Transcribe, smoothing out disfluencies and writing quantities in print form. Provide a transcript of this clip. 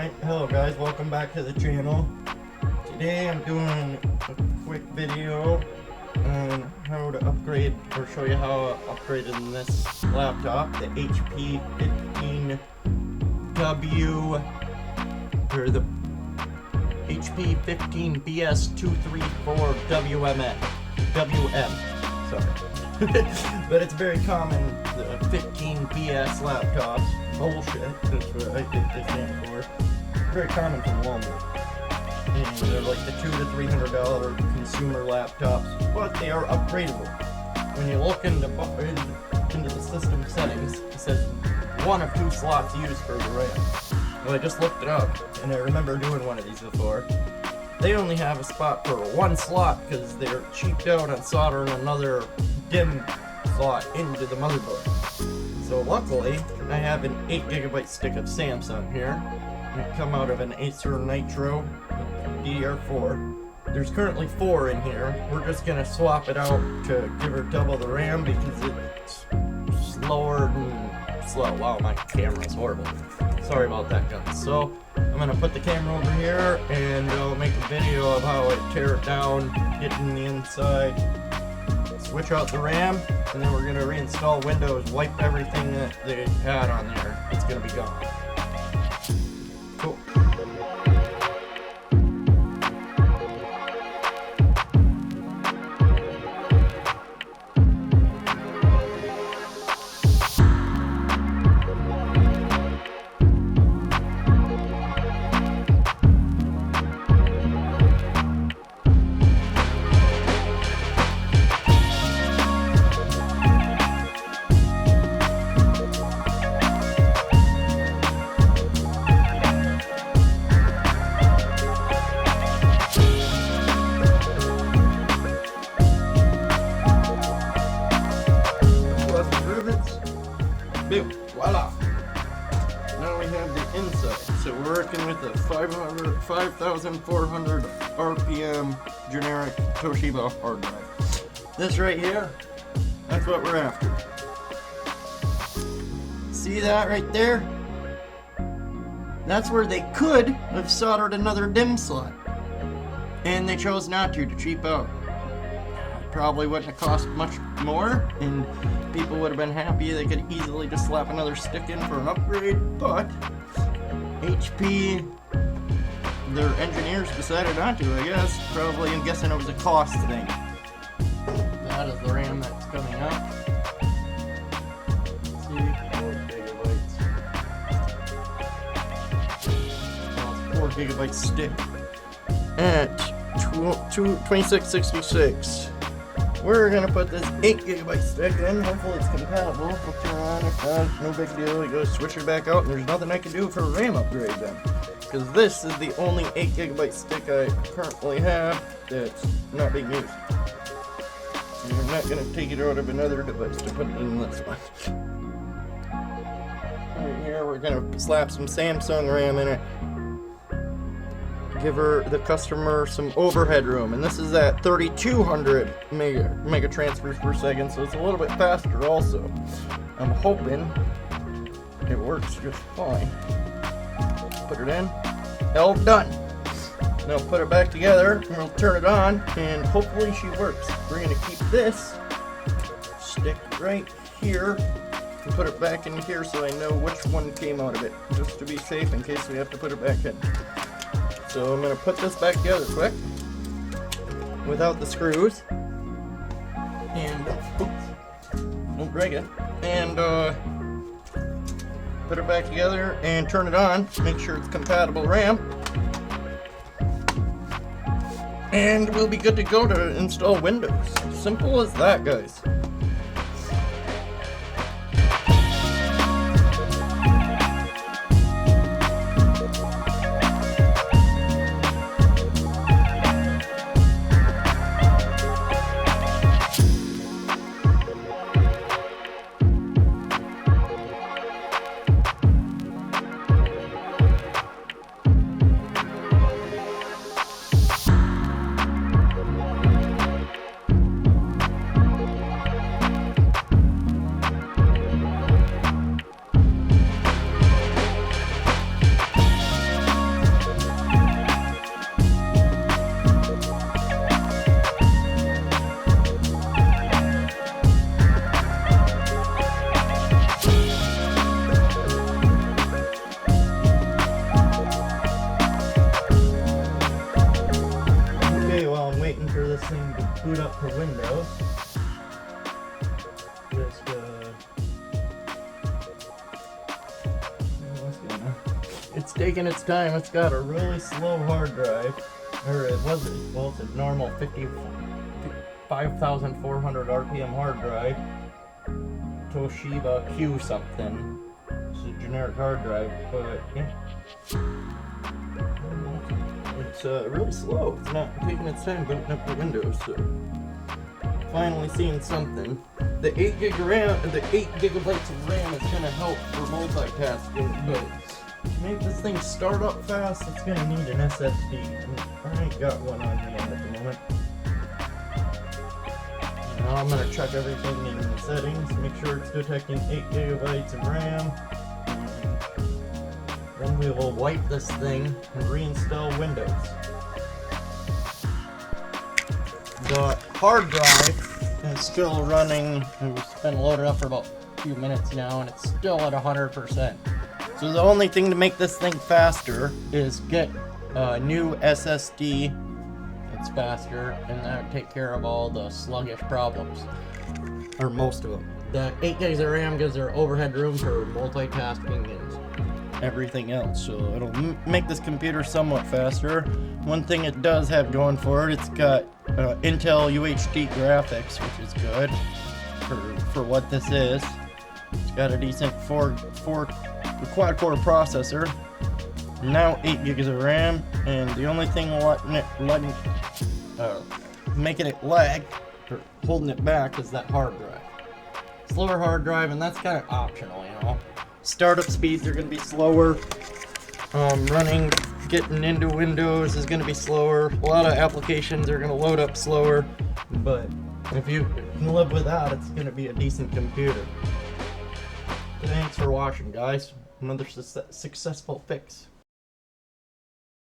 Alright, hello guys, welcome back to the channel. Today I'm doing a quick video on how to upgrade, or show you how I upgraded in this laptop, the HP 15W, or the HP 15 bs234wm, but it's very common, the 15 BS laptops. Bullshit, that's what I think they stand for. Very common from Walmart. And they're like the $200 to $300 consumer laptops, but they are upgradable. When you look into the system settings, it says 1 of 2 slots used for the RAM. Well, I just looked it up, and I remember doing one of these before. They only have a spot for 1 slot because they're cheaped out on soldering another DIMM slot into the motherboard. So luckily, I have an 8GB stick of Samsung here. It come out of an Acer Nitro DDR4. There's currently 4 in here. We're just gonna swap it out to give her double the RAM because it's slower than slow. Wow, my camera's horrible. Sorry about that, guys. So I'm gonna put the camera over here and I'll make a video of how I tear it down, get in the inside, switch out the RAM, and then we're going to reinstall Windows, wipe everything that they had on there. It's going to be gone. Cool. Boom, voila! Now we have the inside. So we're working with the 5,400 RPM generic Toshiba hard drive. This right here, that's what we're after. See that right there? That's where they could have soldered another DIMM slot. And they chose not to cheap out. Probably wouldn't have cost much more, and people would have been happy. They could easily just slap another stick in for an upgrade, but HP, their engineers decided not to, I guess. Probably, I'm guessing it was a cost thing. That is the RAM that's coming up. Let's see, 4 gigabytes. Well, it's 4 gigabyte stick at 2666. We're gonna put this 8GB stick in. Hopefully it's compatible. We'll turn on. If not, no big deal. You go switch it back out, and there's nothing I can do for a RAM upgrade then. Because this is the only 8GB stick I currently have that's not being used. And I'm not gonna take it out of another device to put it in this one. Right here, we're gonna slap some Samsung RAM in it. Give the customer some overhead room, and this is at 3200 mega transfers per second, so it's a little bit faster also. I'm hoping it works just fine. Put it in. All done. Now put it back together, and we'll turn it on, and hopefully she works. We're going to keep this stick right here and put it back in here so I know which one came out of it, just to be safe in case we have to put it back in. So I'm going to put this back together quick, without the screws, and, oops, don't break it, and put it back together and turn it on, make sure it's compatible RAM, and we'll be good to go to install Windows. Simple as that, guys. it's taking its time. It's got a really slow hard drive, or it wasn't. Well, it's a normal 5,400 RPM hard drive. Toshiba Q something. It's a generic hard drive, but yeah. It's really slow. It's not taking its time booting up the Windows, so finally seeing something. The 8 gig of RAM, the 8 gigabytes of RAM is gonna help for multitasking, but to make this thing start up fast, it's gonna need an SSD. I ain't got one on hand at the moment. Now I'm gonna check everything in the settings, make sure it's detecting 8 gigabytes of RAM. Then we will wipe this thing and reinstall Windows. The hard drive is still running. It's been loaded up for about a few minutes now, and it's still at 100%. So the only thing to make this thing faster is get a new SSD that's faster, and that would take care of all the sluggish problems, or most of them. The 8 gigs of RAM gives her overhead room for multitasking and everything else, so it'll make this computer somewhat faster. One thing it does have going for it, it's got Intel UHD graphics, which is good for what this is. It's got a decent quad-core processor, now 8 gigs of RAM, and the only thing making it lag, or holding it back, is that hard drive. Slower hard drive, and that's kind of optional, you know. Startup speeds are going to be slower. Getting into Windows is going to be slower. A lot of applications are going to load up slower, but if you can live with that, it's going to be a decent computer. Thanks for watching, guys. Another successful fix.